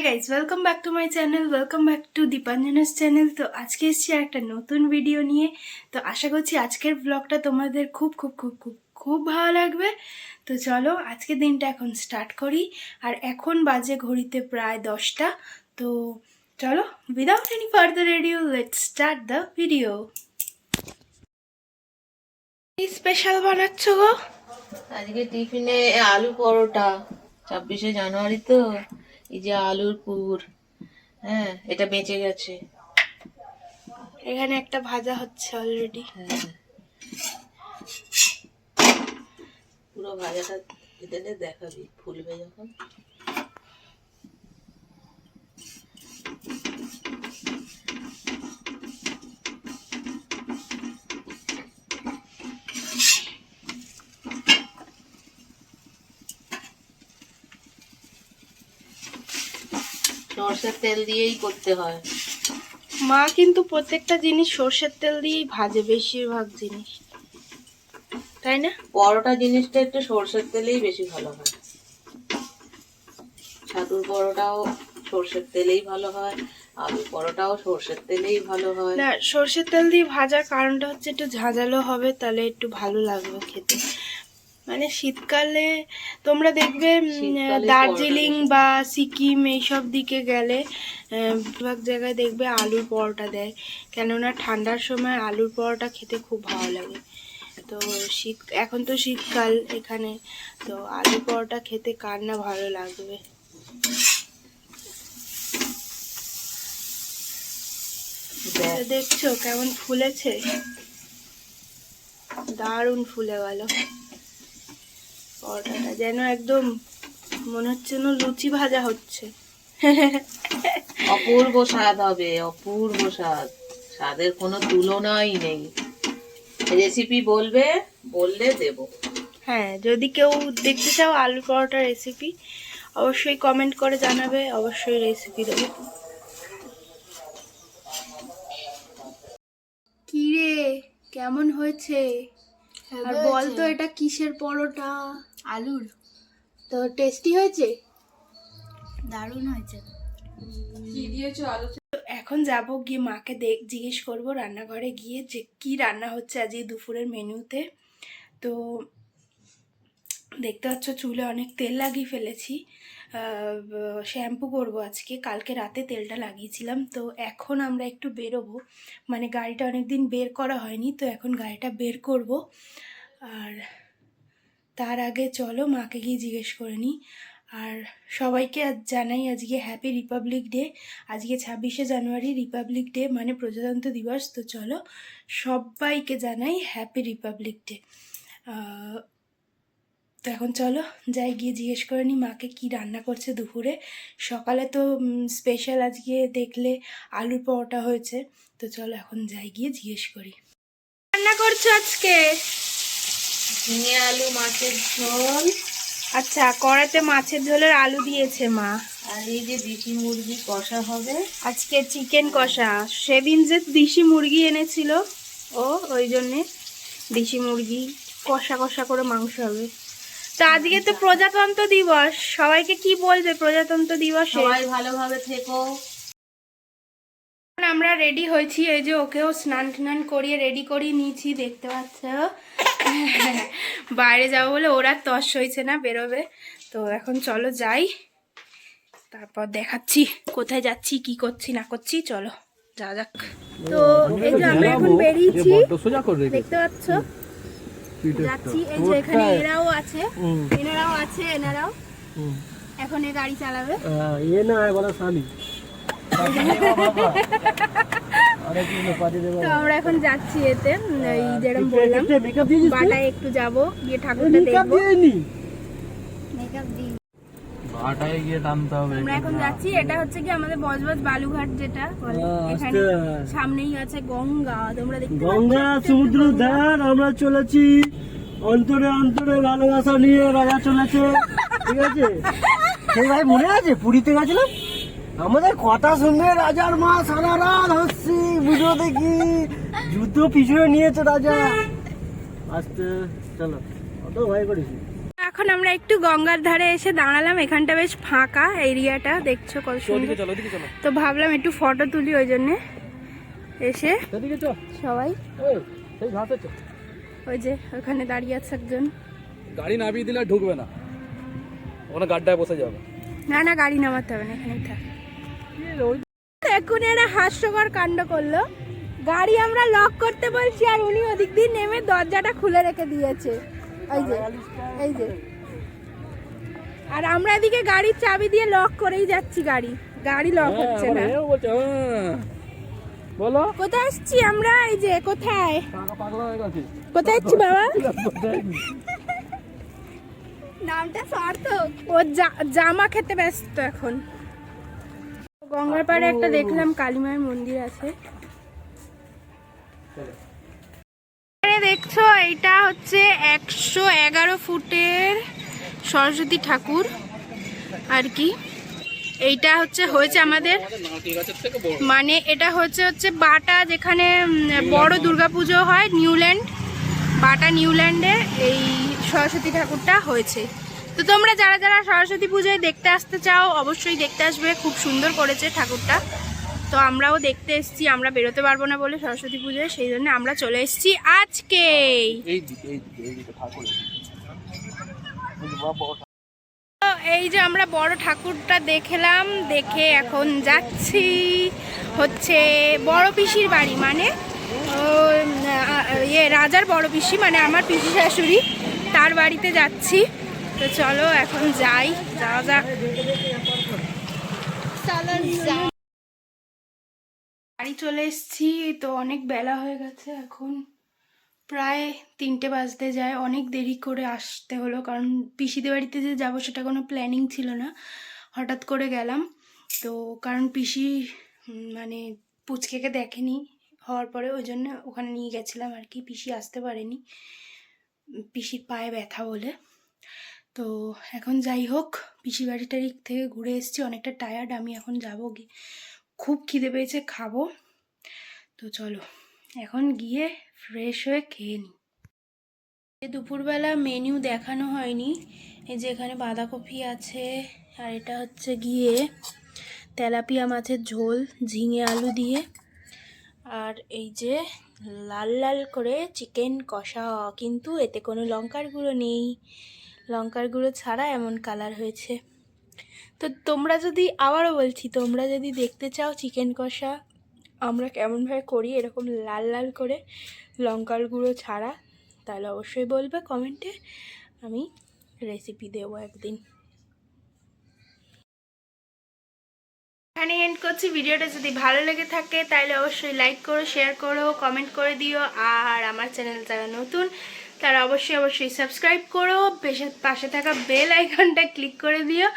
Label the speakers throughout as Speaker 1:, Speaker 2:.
Speaker 1: Guys, welcome back to my channel, welcome back to Dipanjana's channel. তো আজকে এসেছি একটা নতুন ভিডিও নিয়ে। তো আশা করছি আজকের ব্লগটা তোমাদের খুব খুব খুব খুব খুব ভালো লাগবে। তো চলো আজকের দিনটা এখন স্টার্ট করি। আর এখন বাজে ঘড়িতে প্রায় 10টা। তো চলো, without any further edu, let's start the video. কি স্পেশাল বানাচ্ছ গো?
Speaker 2: আজকে টিফিনে আলু পরোটা। 26শে জানুয়ারি তো, এই যে আলুর পুর। হ্যাঁ, এটা বেঁচে গেছে।
Speaker 1: এখানে একটা ভাজা হচ্ছে অলরেডি।
Speaker 2: হ্যাঁ, পুরো ভাজাটা খেতে দেখাবি, ফুলবে যখন। সরষের তেল দিয়েই করতে হয়।
Speaker 1: মা কিন্তু প্রত্যেকটা জিনিস সর্ষের তেল দিয়েই ভাজে, বেশিরভাগ জিনিস, তাই না?
Speaker 2: পরোটা জিনিসটা একটু সরষের তেলেই বেশি ভালো হয়। ছাতুর পরোটাও সরষের তেলেই ভালো হয়, আলু পরোটাও সরষের তেলেই ভালো হয়।
Speaker 1: না, সর্ষের তেল দিয়ে ভাজার কারণটা হচ্ছে একটু ঝাঁঝালো হবে, তাহলে একটু ভালো লাগবে খেতে। মানে শীতকালে তোমরা দেখবে দার্জিলিং বা সিকিম এইসব দিকে গেলে বেশিরভাগ জায়গায় দেখবে আলুর পরোটা দেয়, কেননা ঠান্ডার সময় আলুর পরোটা খেতে খুব ভালো লাগে। তো এখন তো শীতকাল এখানে, তো আলু পরোটা খেতে কার না ভালো লাগবে। দেখছো কেমন ফুলেছে, দারুণ ফুলে গেল পরোটাটা, যেন একদম মনে হচ্ছে না লুচি ভাজা হচ্ছে।
Speaker 2: অপূর্ব স্বাদ হবে, অপূর্ব স্বাদ, স্বাদের কোনো তুলনাই নেই। রেসিপি বললে দেব।
Speaker 1: হ্যাঁ, যদি কেউ দেখতে চাও আলু পরোটা রেসিপি, অবশ্যই কমেন্ট করে জানাবে, অবশ্যই রেসিপি দেবো। কি রে, কেমন হয়েছে? আর বল তো এটা কিসের পরোটা?
Speaker 3: আলুর।
Speaker 1: তো টেস্টি হয়েছে?
Speaker 3: দারুণ হয়েছে।
Speaker 1: এখন যাব গিয়ে মাকে জিজ্ঞেস করব রান্নাঘরে গিয়ে যে কি রান্না হচ্ছে আজকে দুপুরের মেনুতে। তো দেখতে পাচ্ছ চুলে অনেক তেল লাগিয়ে ফেলেছি, শ্যাম্পু করব আজকে, কালকে রাতে তেলটা লাগিয়েছিলাম। তো এখন আমরা একটু বেরোবো, মানে গাড়িটা অনেক দিন বের করা হয়নি, তো এখন গাড়িটা বের করব। আর তার আগে চলো মাকে গিয়ে জিজ্ঞেস করে নিই। আর সবাইকে জানাই আজকে হ্যাপি রিপাবলিক ডে। আজকে 26শে জানুয়ারি, রিপাবলিক ডে মানে প্রজাতন্ত্র দিবস। তো চলো সবাইকে জানাই হ্যাপি রিপাবলিক ডে। তো এখন চলো যাই গিয়ে জিজ্ঞেস করে নিই মাকে কি রান্না করছে দুপুরে। সকালে তো স্পেশাল আজকে দেখলে আলুর পরোটা হয়েছে। তো চলো এখন যাই গিয়ে জিজ্ঞেস করি। রান্না করছো আজকে?
Speaker 2: ঝিঙে আলু মাছের ঝোল।
Speaker 1: আচ্ছা, কড়াতে মাছের ঝোলের আলু দিয়েছে মা।
Speaker 2: আর এই যে দেশি মুরগি কষা হবে
Speaker 1: আজকে, চিকেন কষা। সেদিন যে দেশি মুরগি এনেছিল ওই জন্যে দেশি মুরগি কষা কষা করে মাংস হবে। তো আজকে তো প্রজাতন্ত্র দিবস, সবাইকে কি বলবে প্রজাতন্ত্র দিবসে?
Speaker 2: সবাই ভালোভাবে থেকো।
Speaker 1: আমরা রেডি হয়েছি, এই যে ওকেও স্নান টান করিয়ে রেডি করিয়ে নিয়েছি, দেখতে পাচ্ছ। বাইরে যাবো বলে ওরা তস হয়েছে না বেরোবে। তো এখন চলো যাই, তারপর দেখাচ্ছি কোথায় যাচ্ছি, কি করছি না করছি। চলো যা যাক। তো এই যে আমরা এখন বেরিয়েছি, দেখতে পাচ্ছ যাচ্ছি। এই যে এখানে এরাও আছে, এনারাও এখন এ গাড়ি চালাবে। তো আমরা এখন যাচ্ছি এতে, এই যেরকম বললাম বাটায় একটু যাবো, গিয়ে ঠাকুরটা দেখবো। আমরা এখন যাচ্ছি, এটা হচ্ছে কি আমাদের বজবজ বালুঘাট যেটা বলে, এখানে সামনেই আছে গঙ্গা, তোমরা দেখতে পাচ্ছ
Speaker 4: গঙ্গা সমুদ্র ধার। আমরা চলেছি অন্তরে অন্তরে ভালোবাসা নিয়ে, রাজা চলেছে। ঠিক আছে, সেই ভাই মনে আছে পুরীতে গেছিলাম, আমাদের কথা শুনে রাজার মা সারা রাত হচ্ছি, ভিডিও দেখি, যুদ্ধ পিছনে নিয়েছে রাজা। আসতে চলো, অত ভয় করিস।
Speaker 1: এখন আমরা একটু গঙ্গার ধারে এসে দাঁড়ালাম, এখানটা বেশ ফাঁকা এরিয়াটা, দেখছো কত সুন্দর। তো ভাবলাম একটু ফটো তুলি, ওই জন্যে এসে সবাই ওই যে ওখানে দাঁড়িয়ে আছে একজন।
Speaker 5: গাড়ি নামিয়ে দিলে আর ঢুকবে না, ওখানে গাড্ডায় বসে যাবে।
Speaker 1: না না, গাড়ি নামাতে হবে না, এখানেই থাক। এখন এরা হাস্যকর কাণ্ড করলো, গাড়ি আমরা লক করতে বলছি আর উনি ওদিক দিয়ে নেমে দরজাটা খুলে রেখে দিয়েছে। এই যে আর আমরা এদিকে গাড়ির চাবি দিয়ে লক করেই যাচ্ছি, গাড়ি লক হচ্ছে না।
Speaker 5: বলো
Speaker 1: কোথায় আসছি আমরা? এই যে কোথায় কোথায় আসছি বাবা? নামটা সার্থক। ও জামা খেতে ব্যস্ত এখন। গঙ্গার পাড়ে একটা দেখলাম কালীমায়ের মন্দির আছে। দেখছো এইটা হচ্ছে 111 ফুটের সরস্বতী ঠাকুর আর কি। এইটা হয়েছে আমাদের, মানে এটা হচ্ছে বাটা, যেখানে বড় দুর্গাপুজো হয়, বাটা নিউল্যান্ডে এই সরস্বতী ঠাকুরটা হয়েছে। তো তোমরা যারা যারা সরস্বতী পুজোয় দেখতে আসতে চাও অবশ্যই দেখতে আসবে, খুব সুন্দর করেছে ঠাকুরটা। তো আমরাও দেখতে এসেছি, আমরা বেরোতে পারবো না বলে সরস্বতী পুজোয়, সেই জন্য আমরা চলে এসেছি আজকে। এই যে আমরা বড় ঠাকুরটা দেখলাম, দেখে এখন যাচ্ছি হচ্ছে বড় পিসির বাড়ি, মানে রাজার বড় পিসি, মানে আমার পিসি শাশুড়ি, তার বাড়িতে যাচ্ছি। তো চলো এখন যাওয়া যাক। বাড়ি চলে এসেছি, তো অনেক বেলা হয়ে গেছে, এখন প্রায় 3টে বাজতে যায়। অনেক দেরি করে আসতে হলো, কারণ পিসিদের বাড়িতে যে যাবো সেটা কোনো প্ল্যানিং ছিল না, হঠাৎ করে গেলাম। তো কারণ পিসি মানে পুচকেকে দেখেনি হওয়ার পরে, ওই জন্য ওখানে নিয়ে গেছিলাম আর কি। পিসি আসতে পারেনি, পিসির পায়ে ব্যথা বলে। তো এখন যাই হোক, পিসির বাড়িটারি থেকে ঘুরে এসেছি, অনেকটা টায়ার্ড। আমি এখন যাবো, গিয়ে খুব খিদে পেয়েছে, খাবো। তো চলো এখন গিয়ে ফ্রেশ হয়ে খেয়ে নিই। দুপুরবেলা মেনু দেখানো হয়নি। এই যে এখানে বাঁধাকপি আছে, আর এটা হচ্ছে গিয়ে তেলাপিয়া মাছের ঝোল ঝিঙে আলু দিয়ে, আর এই যে লাল লাল করে চিকেন কষা, কিন্তু এতে কোনো লঙ্কার গুঁড়ো নেই, লঙ্কার গুঁড়ো ছাড়া এমন কালার হয়েছে। তো তোমরা যদি, আবারও বলছি, তোমরা যদি দেখতে চাও চিকেন কষা আমরা কেমনভাবে করি এরকম লাল লাল করে লঙ্কার গুঁড়ো ছাড়া, তাহলে অবশ্যই বলবে কমেন্টে, আমি রেসিপি দেবো একদিন। এখানে এন্ড করছি ভিডিওটা। যদি ভালো লেগে থাকে তাহলে অবশ্যই লাইক করো, শেয়ার করো, কমেন্ট করে দিও। আর আমার চ্যানেল যারা নতুন তারা অবশ্যই সাবস্ক্রাইব করো, পাশে থাকা বেল আইকনটা ক্লিক করে দিও,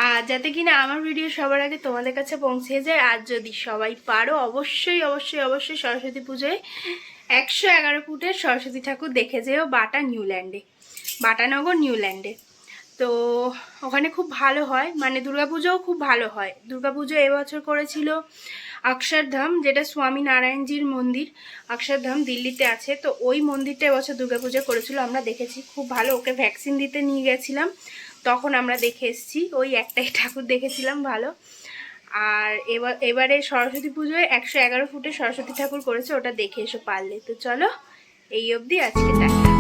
Speaker 1: আর যাতে কিনা আমার ভিডিও সবার আগে তোমাদের কাছে পৌঁছে যায়। আর যদি সবাই পারো অবশ্যই সরস্বতী পুজোয় 111 ফুটের সরস্বতী ঠাকুর দেখে যেও বাটানগর নিউল্যান্ডে। তো ওখানে খুব ভালো হয়, মানে দুর্গাপুজোও খুব ভালো হয়। দুর্গাপুজো এবছর করেছিল অক্ষরধাম, যেটা স্বামী নারায়ণজির মন্দির, অক্ষরধাম দিল্লিতে আছে। তো ওই মন্দিরটা এবছর দুর্গাপুজো করেছিল, আমরা দেখেছি, খুব ভালো। ওকে ভ্যাকসিন দিতে নিয়ে গেছিলাম, তখন আমরা দেখে এসেছি, ওই একটাই ঠাকুর দেখেছিলাম ভালো। আর এবারে সরস্বতী পুজোয় 111 ফুটের সরস্বতী ঠাকুর করেছে, ওটা দেখে এসো পারলে। তো চলো এই অবধি, আজকে টাটা।